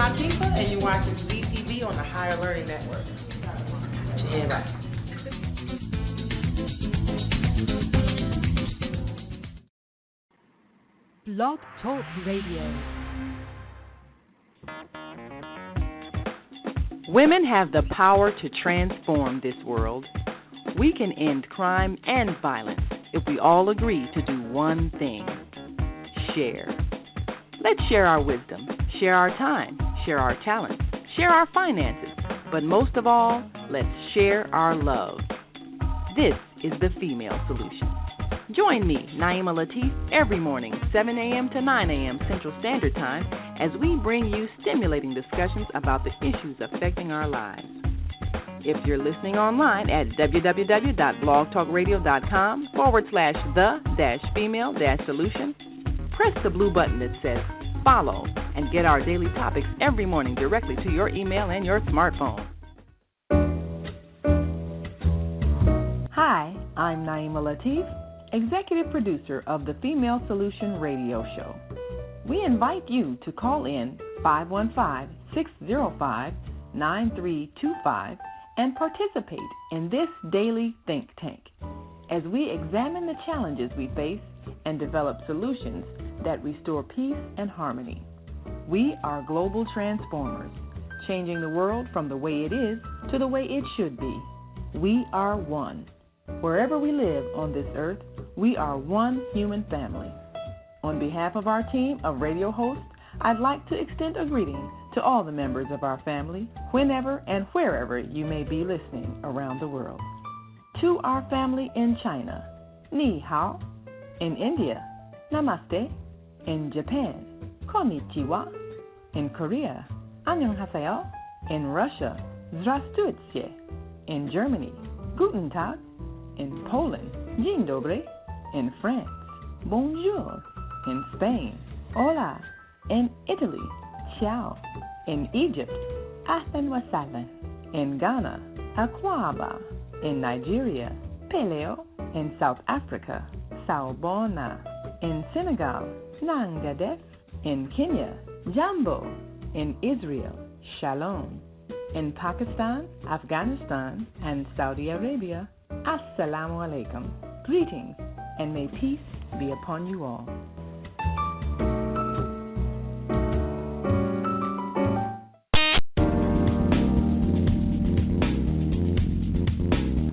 Latif, and you're watching ZTV on the Higher Learning Network. Put your head right. Blog Talk Radio. Women have the power to transform this world. We can end crime and violence if we all agree to do one thing: share. Let's share our wisdom, share our time, share our talents, share our finances, but most of all, let's share our love. This is the Female Solution. Join me, Naimah Latif, every morning, 7 a.m. to 9 a.m. Central Standard Time, as we bring you stimulating discussions about the issues affecting our lives. If you're listening online at www.blogtalkradio.com/the-female-solution, press the blue button that says follow and get our daily topics every morning directly to your email and your smartphone. Hi, I'm Naimah Latif, Executive Producer of the Female Solution Radio Show. We invite you to call in 515-605-9325 and participate in this daily think tank as we examine the challenges we face and develop solutions that restore peace and harmony. We are global transformers, changing the world from the way it is to the way it should be. We are one. Wherever we live on this earth, we are one human family. On behalf of our team of radio hosts, I'd like to extend a greeting to all the members of our family, whenever and wherever you may be listening around the world. To our family in China, Ni Hao. In India, Namaste. In Japan, Konnichiwa. In Korea, Annyeonghaseyo. In Russia, Здравствуйте. In Germany, Guten Tag. In Poland, Dzień dobry. In France, Bonjour. In Spain, Hola. In Italy, Ciao. In Egypt, Ahlan wa sahlan. In Ghana, Akwaba. In Nigeria, Peleo. In South Africa, Sawubona. In Senegal, Nangadef. In Kenya, Jambo. In Israel, Shalom. In Pakistan, Afghanistan, and Saudi Arabia, Assalamu alaikum. Greetings, and may peace be upon you all.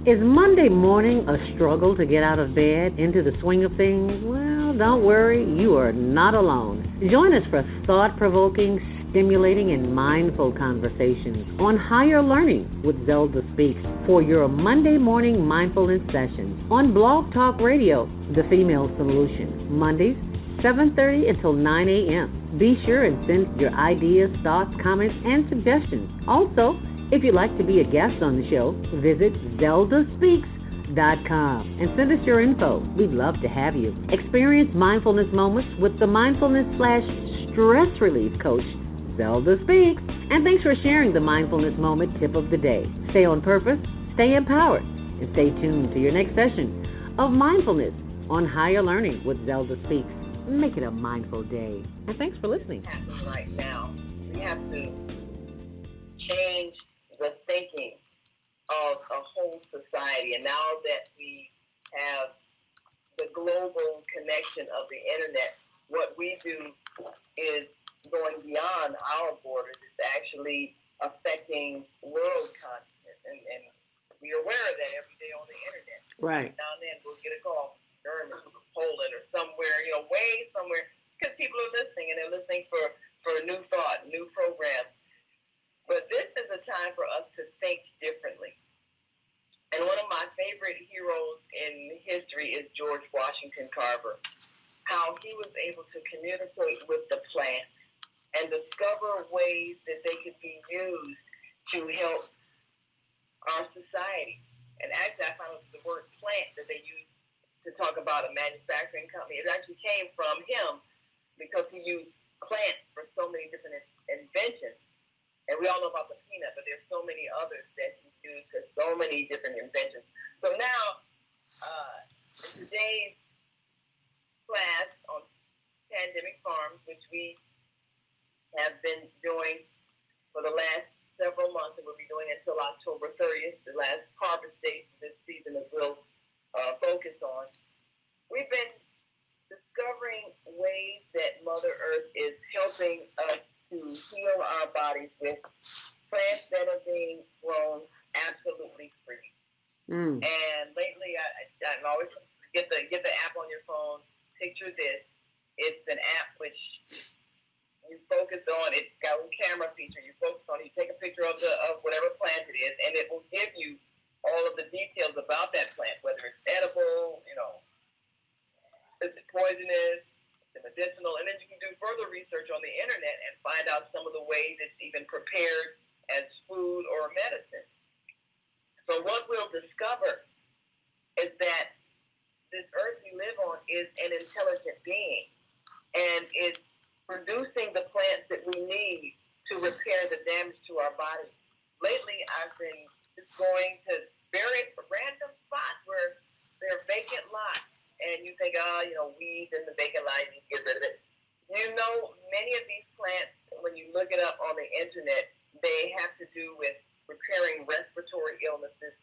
Is Monday morning a struggle to get out of bed, into the swing of things? Well, don't worry, you are not alone. Join us for thought-provoking, stimulating, and mindful conversations on higher learning with Zeldaspeaks for your Monday morning mindfulness sessions on Blog Talk Radio, The Female Solution, Mondays, 7:30 until 9 a.m. Be sure and send your ideas, thoughts, comments, and suggestions. Also, if you'd like to be a guest on the show, visit Zeldaspeaks.com and send us your info. We'd love to have you. Experience mindfulness moments with the mindfulness/stress relief coach, Zelda Speaks. And thanks for sharing the mindfulness moment tip of the day. Stay on purpose, stay empowered, and stay tuned to your next session of mindfulness on Higher Learning with Zelda Speaks. Make it a mindful day. And thanks for listening. Right now, we have to change the thinking of a whole society. And now that we have the global connection of the internet, what we do is going beyond our borders. It's actually affecting world consciousness. And we're aware of that every day on the internet. Right. Now and then we'll get a call from Germany, Poland, or somewhere, way somewhere, because people are listening, and they're listening for new thought, new programs. But this is a time for us to think differently. And one of my favorite heroes in history is George Washington Carver. How he was able to communicate with the plants and discover ways that they could be used to help our society. And actually, I found out the word plant that they used to talk about a manufacturing company, it actually came from him because he used plants for so many different inventions. And we all know about the peanut, but there's so many others that he used for so many different inventions. So now, in today's class on pandemic farms, which we have been doing for the last several months, and we'll be doing it until October 30th, the last harvest date this season that we'll focus on. We've been discovering ways that Mother Earth is helping us to heal our bodies with plants that are being grown absolutely free. And lately, I always get the app on your phone. Picture this. It's an app which you focus on. It's got a camera feature. You focus on it. You take a picture of whatever plant it is, and it will give you all of the details about that plant, whether it's edible, is it poisonous, is it medicinal, and then you can do further research on the internet and find out some of the ways it's even prepared as food or medicine. So what we'll discover is that this earth we live on is an intelligent being, and it's producing the plants that we need to repair the damage to our body. Lately, I've been just going to various random spots where there are vacant lots, and you think, weeds in the vacant lot, you get rid of it. Many of these plants, when you look it up on the internet, they have to do with repairing respiratory illnesses.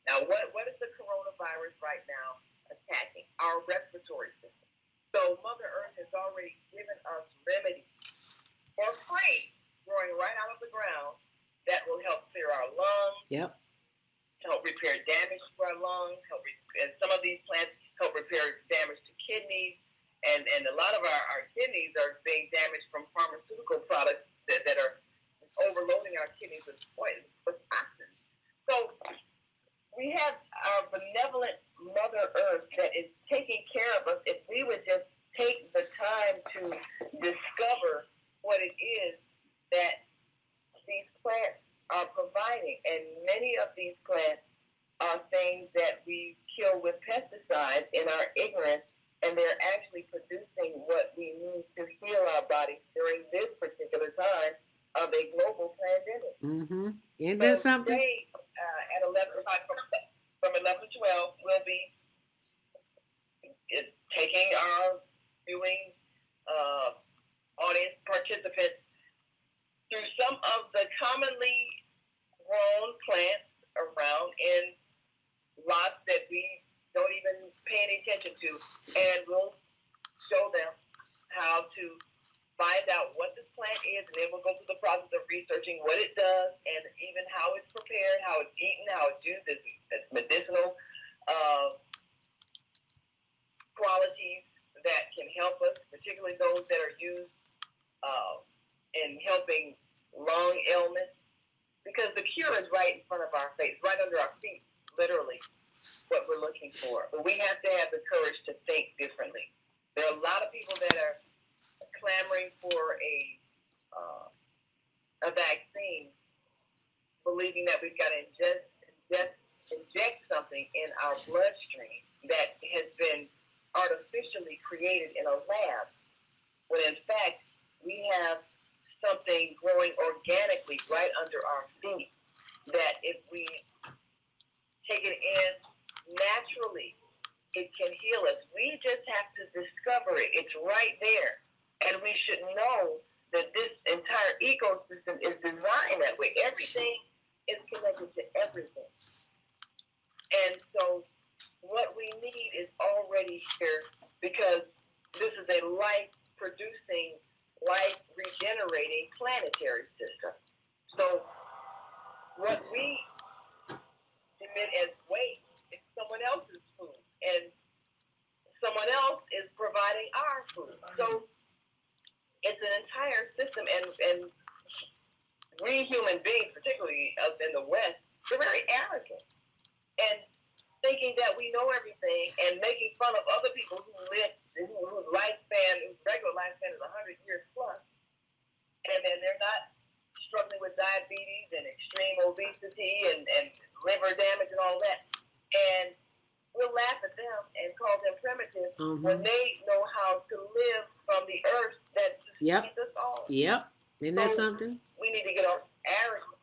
Now, what is the coronavirus right now attacking? Our respiratory system. So Mother Earth has already given us remedies for free, growing right out of the ground, that will help clear our lungs, help repair damage to our lungs, and some of these plants help repair damage to kidneys, and a lot of our kidneys are being damaged from pharmaceutical products that are overloading our kidneys with toxins. So we have our benevolent Mother Earth that is taking care of us if we would just take the time to discover what it is that these plants are providing. And many of these plants are things that we kill with pesticides in our ignorance, and they're actually producing what we need to heal our bodies during this particular time of a global pandemic. Isn't that something? Today, at 11 from 11 to 12, we'll be taking our viewing audience participants through some of the commonly grown plants around in lots that we don't even pay any attention to, and we'll show them how to find out what this plant is, and then we'll go through the process of researching what it does and even how it's prepared, how it's eaten, how it's used as medicinal qualities that can help us, particularly those that are used in helping lung ailments, because the cure is right in front of our face, right under our feet, literally, what we're looking for. But we have to have the courage to think differently. There are a lot of people that are clamoring for a vaccine, believing that we've got to inject something in our bloodstream that has been artificially created in a lab, when in fact we have something growing organically right under our feet, that if we take it in naturally, it can heal us. We just have to discover it. It's right there. And we should know that this entire ecosystem is designed that way. Everything is connected to everything. And so what we need is already here, because this is a life-producing, life-regenerating planetary system. So what we emit as waste is someone else's food, and someone else is providing our food. So it's an entire system, and we human beings, particularly us in the West, we're very arrogant and thinking that we know everything and making fun of other people who live, whose regular lifespan is 100 years plus, and then they're not struggling with diabetes and extreme obesity and liver damage and all that. And we'll laugh at them and call them primitive when they know how to live from the earth that sustains us all. Isn't that something? We need to get off arrogance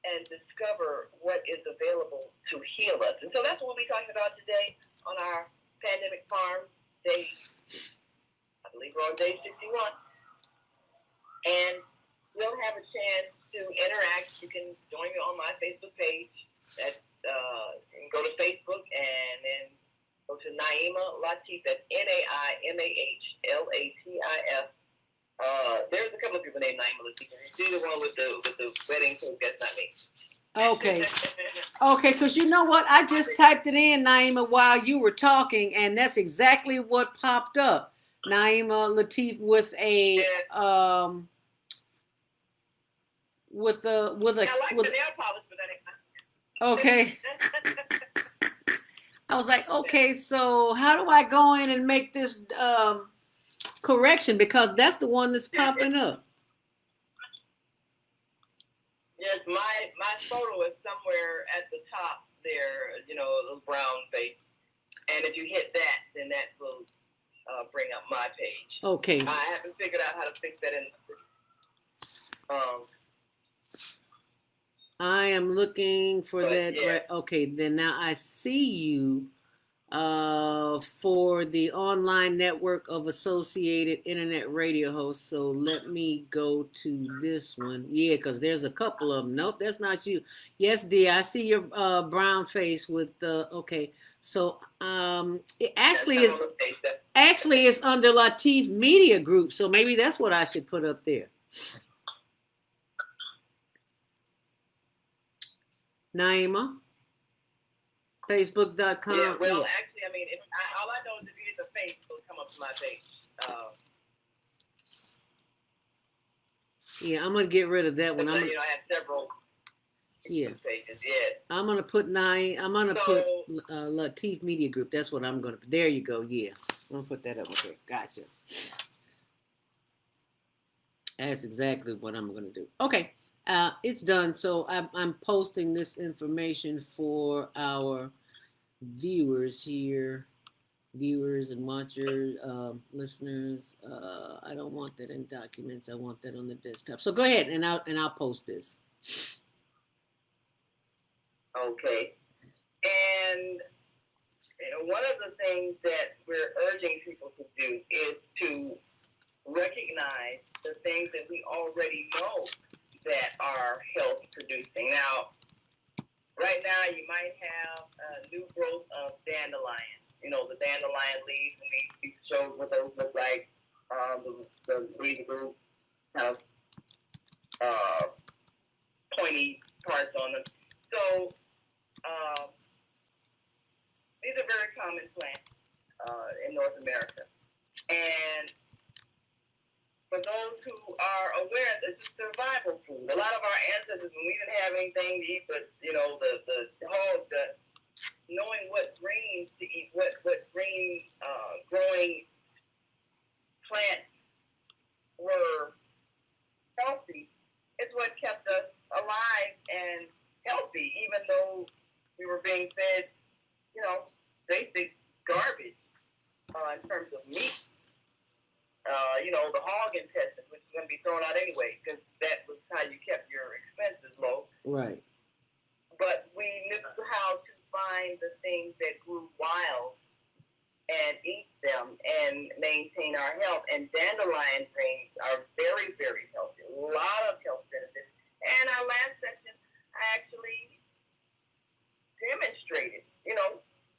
and discover what is available to heal us. And so that's what we'll be talking about today on our Pandemic Farm Day. I believe we're on day 61. And we'll have a chance to interact, you can join me on my Facebook page. That's you can go to Facebook and then go to Naimah Latif. That's Naimah Latif. There's a couple of people named Naimah Latif. You see the one with the wedding cake? That's not me. Okay. Okay, because you know what? I just typed it in, Naimah, while you were talking, and that's exactly what popped up. Naimah Latif with a with a Yeah, I like the nail polish, but that ain't okay. I was like, okay, so how do I go in and make this correction, because that's the one that's popping up. Yes, my photo is somewhere at the top there, a little brown face. And if you hit that, then that will bring up my page. Okay. I haven't figured out how to fix that in. I am looking for that. Yeah. Right. Okay, then now I see you for the online network of associated internet radio hosts. So let me go to this one. Yeah, because there's a couple of them. Nope, that's not you. Yes, dear, I see your brown face with the. Okay, so it actually it's under Latif Media Group. So maybe that's what I should put up there. Naimah, Facebook.com. Yeah, well, actually, I mean, all I know is if you hit the face, it'll come up to my page. Yeah, I'm gonna get rid of that one. I have several pages. Yeah. I'm gonna put put Latif Media Group. That's what I'm gonna put. There you go. Yeah, I'm gonna put that up there. Gotcha. That's exactly what I'm gonna do. Okay. It's done. So I'm posting this information for our viewers here, viewers and watchers, listeners. I don't want that in documents. I want that on the desktop. So go ahead and I'll post this. Okay. And one of the things that we're urging people to do is to recognize the things that we already know that are health producing. Now, right now you might have a new growth of dandelion. The dandelion leaves, and we showed what those look like. The leaves are kind of pointy parts on them. So these are very common plants in North America. And for those who are aware, this is survival food. A lot of our ancestors, when we didn't have anything to eat, but knowing what greens to eat, what green growing plants were healthy, is what kept us alive and healthy, even though we were being fed, basic garbage in terms of meat. The hog intestines, which is going to be thrown out anyway, because that was how you kept your expenses low. Right. But we knew how to find the things that grew wild and eat them and maintain our health. And dandelion greens are very, very healthy. A lot of health benefits. And our last session, I actually demonstrated,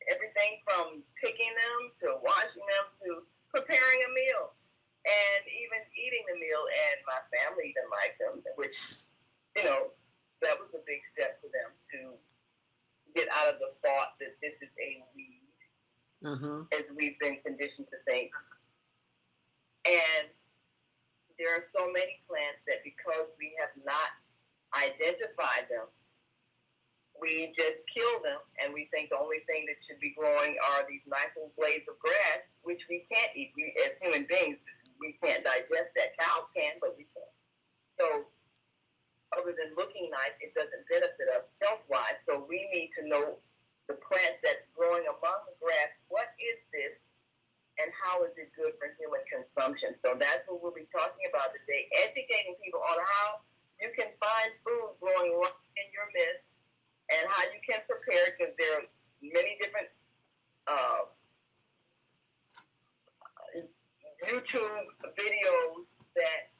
everything from picking them to washing them to preparing a meal. And even eating the meal, and my family even liked them, which, that was a big step for them to get out of the thought that this is a weed, as we've been conditioned to think. And there are so many plants that because we have not identified them, we just kill them, and we think the only thing that should be growing are these nice little blades of grass, which we can't eat. We, as human beings, we can't digest that. Cows can, but we can't. So other than looking nice, it doesn't benefit us health-wise. So we need to know the plant that's growing among the grass. What is this, and how is it good for human consumption? So that's what we'll be talking about today, educating people on how you can find food growing right in your midst and how you can prepare it, because there are many different YouTube videos that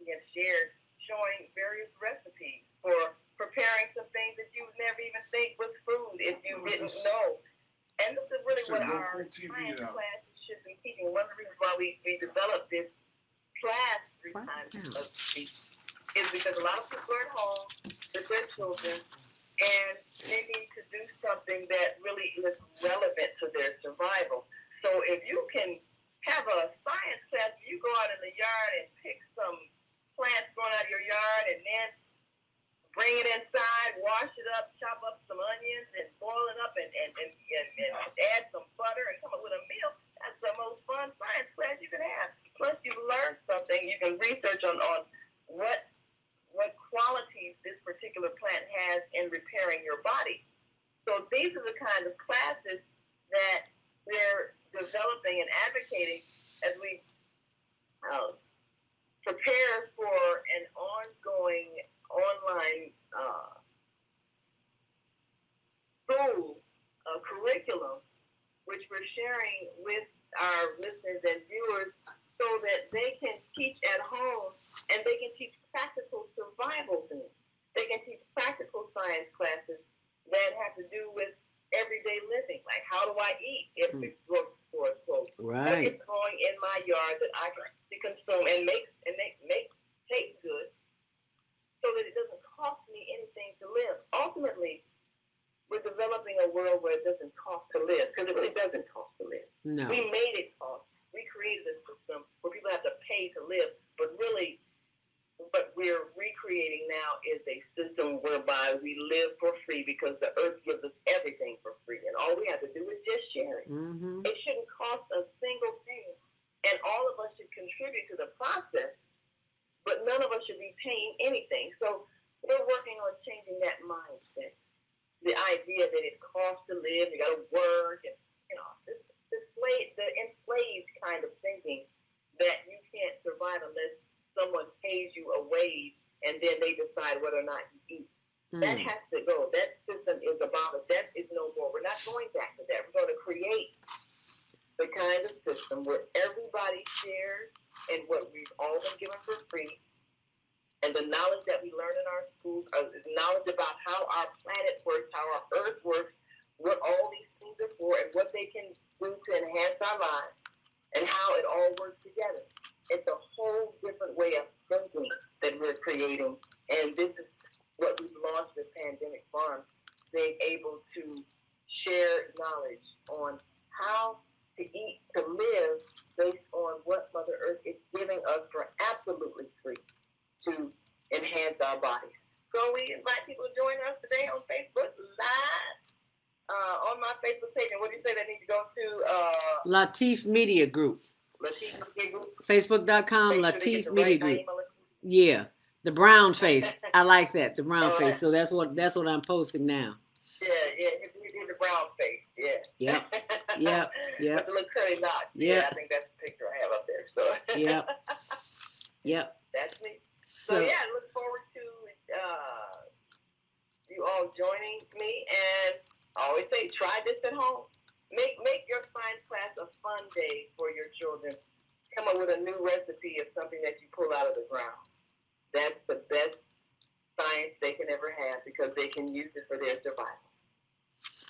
we have shared showing various recipes for preparing some things that you would never even think was food if you didn't know. And this is really what our science classes should be teaching. One of the reasons why we developed this class 3 times a week is because a lot of people are at home with their children, and they need to do something that really is relevant to their survival. So if you can have a science class, you go out in the yard and pick some plants growing out of your yard, and then bring it inside, wash it up, chop up some onions, and boil it up, and add some butter, and come up with a meal. That's the most fun science class you can have. Plus, you learn something. You can research on what qualities this particular plant has in repairing your body. So these are the kind of classes that we're developing and advocating as we prepare for an ongoing online school curriculum, which we're sharing with our listeners and viewers so that they can teach at home and they can teach practical survival things. They can teach practical science classes that have to do with everyday living, like how do I eat if it's grocery store is closed? Right. What is growing in my yard that I can consume and make taste good, so that it doesn't cost me anything to live. Ultimately, we're developing a world where it doesn't cost to live, because it really doesn't cost to live. No. We made it cost. We created a system where people have to pay to live, but really what we're recreating now is a system whereby we live for free because the earth gives us everything for free, and all we have to do is just share it. Mm-hmm. It shouldn't cost a single thing, and all of us should contribute to the process, but none of us should be paying anything. So we're working on changing that mindset. The idea that it costs to live, you got to work, and the enslaved kind of thinking that you can't survive unless someone pays you a wage and then they decide whether or not you eat. That has to go. That system is abolished. That is no more. We're not going back to that. We're going to create the kind of system where everybody shares in what we've all been given for free, and the knowledge that we learn in our schools, knowledge about how our planet works, how our earth works, what all these things are for, and what they can do to enhance our lives, and how it all works together. It's a whole different way of thinking that we're creating, and this is what we've launched with Pandemic Farm, being able to share knowledge on how to eat, to live based on what Mother Earth is giving us for absolutely free to enhance our bodies. So we invite people to join us today on Facebook Live, on my Facebook page. And what do you say they need to go to? Latif Media Group. Latif Media Group. Facebook.com, Latif Media Group. Yeah. The brown face. I like that. The brown face. So that's what I'm posting now. Yeah. He's the brown face. Yeah. Yep. With the little curly locks. Yeah, I think that's the picture I have up there. So. Yep. That's me. So I look forward to you all joining me, and I always say, try this at home. Make your science class a fun day for your children. Come up with a new recipe of something that you pull out of the ground. That's the best science they can ever have, because they can use it for their survival.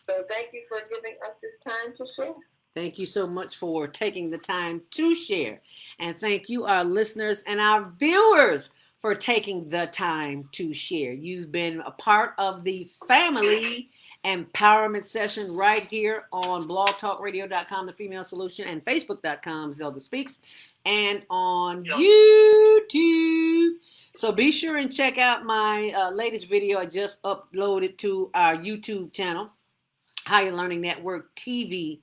So thank you for giving us this time to share. Thank you so much for taking the time to share. And thank you, our listeners and our viewers, for taking the time to share. You've been a part of the family empowerment session right here on blogtalkradio.com, The Female Solution, and Facebook.com, Zeldaspeaks, and on YouTube. So be sure and check out my latest video I just uploaded to our YouTube channel, Higher Learning Network TV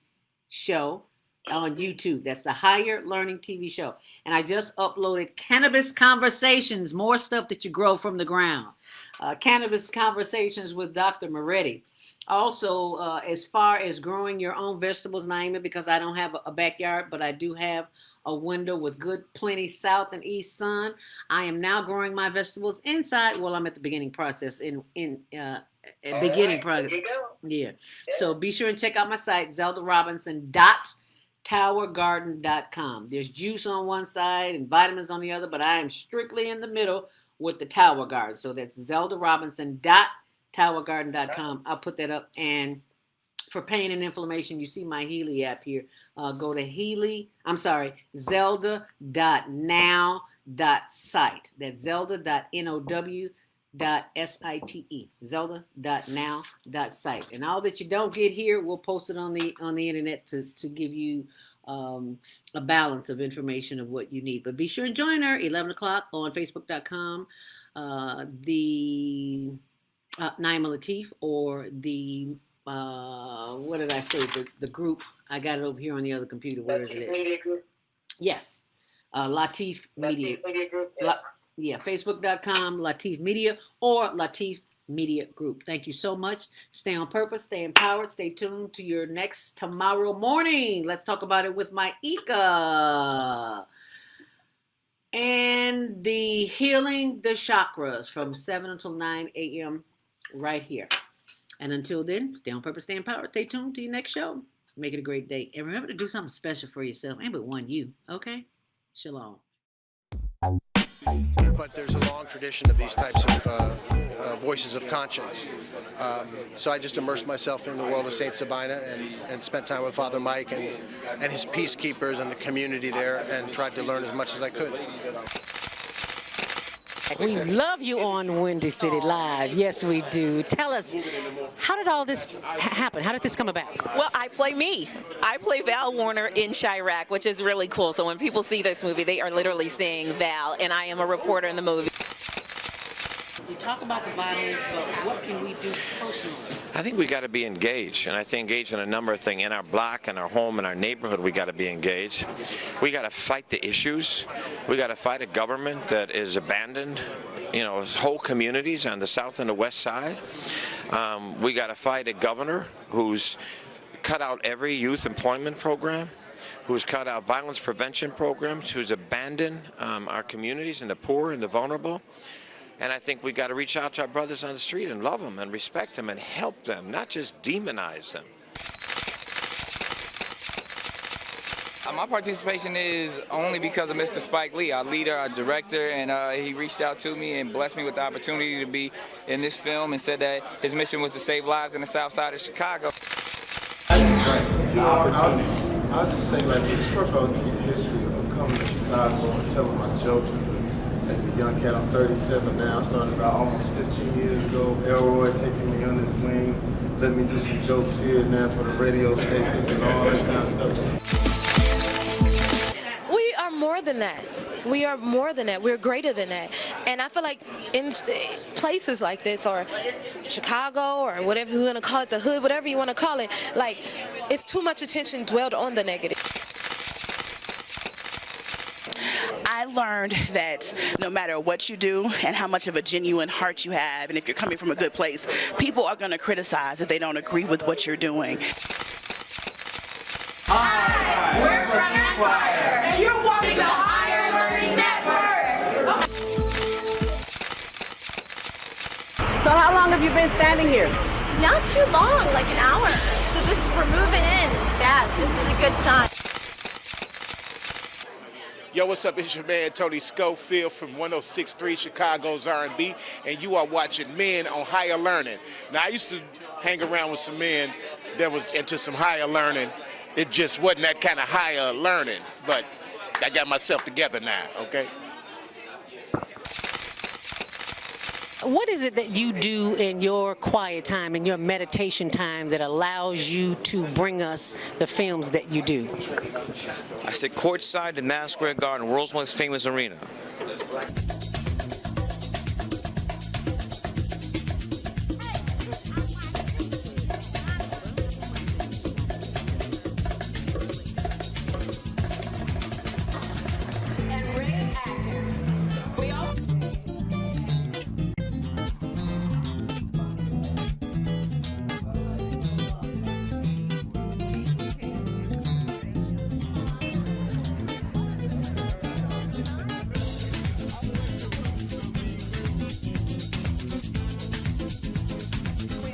show on YouTube. That's the Higher Learning TV show. And I just uploaded Cannabis Conversations, more stuff that you grow from the ground. Cannabis Conversations with Dr. Moretti. Also, as far as growing your own vegetables, Naimah, because I don't have a backyard, but I do have a window with good, plenty south and east sun. I am now growing my vegetables inside. Well, I'm at the beginning process. Beginning process. There you go. Yeah. So be sure and check out my site, zeldarobinson.towergarden.com. There's juice on one side and vitamins on the other, but I am strictly in the middle with the Tower Garden. So that's zeldarobinson.towergarden.com. I'll put that up. And for pain and inflammation, you see my Healy app here. Go to Zelda.now.site. That's Zelda.now.site. Zelda.now.site. And all that you don't get here, we'll post it on the internet to give you a balance of information of what you need. But be sure and join her 11 o'clock on Facebook.com. The Naimah Latif, or the what did I say? The group. I got it over here on the other computer. Where is it? Media Group. Yes. Latif Media. Latif Media Group. Yeah. Facebook.com, Latif Media, or Latif Media Group. Thank you so much. Stay on purpose, stay empowered, stay tuned to your next tomorrow morning. Let's talk about it with my Ika. And the Healing the Chakras from 7 until 9 a.m. right here. And until then, stay on purpose, stay empowered, stay tuned to your next show. Make it a great day. And remember to do something special for yourself. Ain't but one you, okay? Shalom. But there's a long tradition of these types of voices of conscience. So I just immersed myself in the world of St. Sabina and spent time with Father Mike and his peacekeepers and the community there, and tried to learn as much as I could. We love you on Windy City Live. Yes, we do. Tell us, how did all this happen? How did this come about? Well, I play me. I play Val Warner in Chirac, which is really cool. So when people see this movie, they are literally seeing Val, and I am a reporter in the movie. We talk about the violence, but what can we do personally? I think we got to be engaged, and I think engaged in a number of things. In our block, in our home, in our neighborhood, we got to be engaged. We got to fight the issues. We got to fight a government that is abandoned, whole communities on the south and the west side. We got to fight a governor who's cut out every youth employment program, who's cut out violence prevention programs, who's abandoned our communities and the poor and the vulnerable. And I think we got to reach out to our brothers on the street and love them and respect them and help them, not just demonize them. My participation is only because of Mr. Spike Lee, our leader, our director, and he reached out to me and blessed me with the opportunity to be in this film and said that his mission was to save lives in the south side of Chicago. I'll just say like this. First of all, give you the history of coming to Chicago and telling my jokes as a young cat. I'm 37 now. I started about almost 15 years ago. Elroy taking me under his wing, let me do some jokes here and there for the radio stations and all that kind of stuff. We are more than that. We are more than that. We're greater than that. And I feel like in places like this, or Chicago, or whatever you want to call it, the hood, whatever you want to call it, like, it's too much attention dwelled on the negative. I learned that no matter what you do and how much of a genuine heart you have, and if you're coming from a good place, people are going to criticize if they don't agree with what you're doing. Hi, we're from Empire, and you're watching the Higher Learning Network. So how long have you been standing here? Not too long, like an hour. So we're moving in fast. This is a good sign. Yo, what's up? It's your man Tony Schofield from 106.3 Chicago's R&B, and you are watching Men on Higher Learning. Now, I used to hang around with some men that was into some higher learning. It just wasn't that kind of higher learning, but I got myself together now, okay? What is it that you do in your quiet time, in your meditation time, that allows you to bring us the films that you do? I sit courtside in Madison Square Garden, world's most famous arena.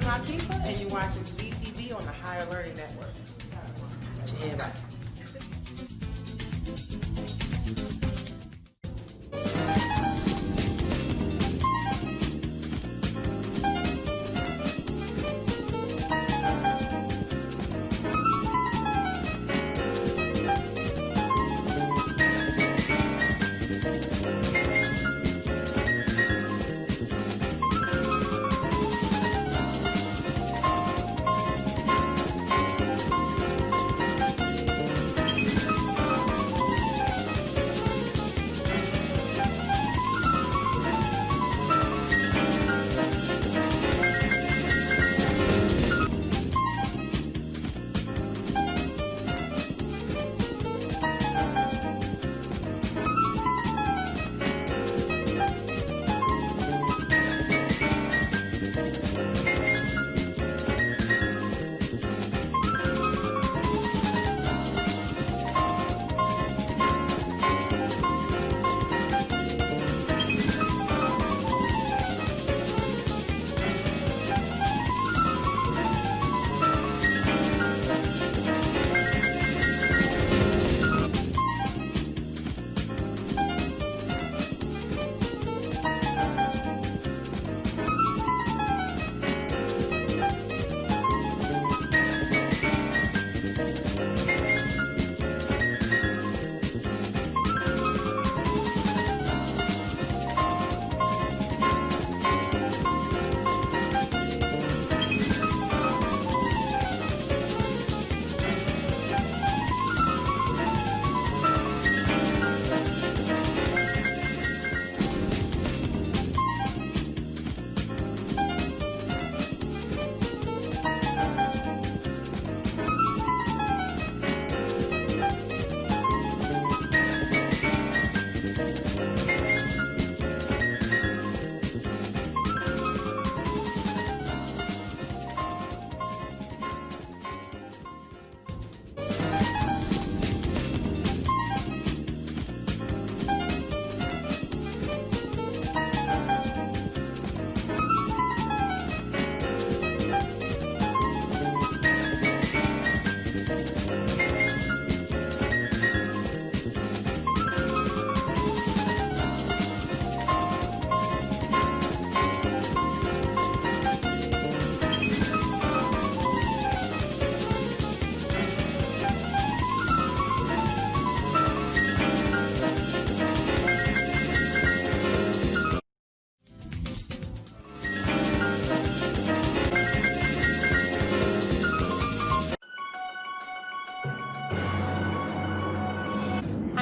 Latifah, and you're watching ZTV on the Higher Learning Network. Yeah, bye.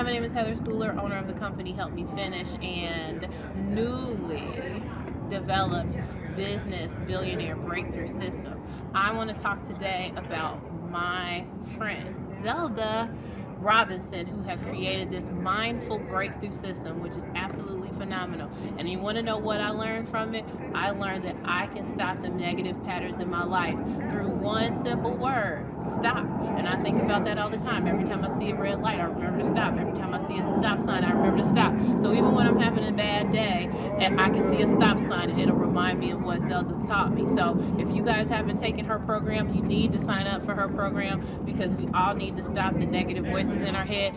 Hi, my name is Heather Schooler, owner of the company Help Me Finish, and newly developed business billionaire breakthrough system. I want to talk today about my friend Zelda Robinson, who has created this mindful breakthrough system, which is absolutely phenomenal. And you want to know what I learned from it? I learned that I can stop the negative patterns in my life through one simple word: stop. And I think about that all the time. Every time I see a red light, I remember to stop. Every time I see a stop sign, I remember to stop. So even when I'm having a bad day and I can see a stop sign, it'll remind me of what Zelda's taught me. So if you guys haven't taken her program, you need to sign up for her program, because we all need to stop the negative voices in our head.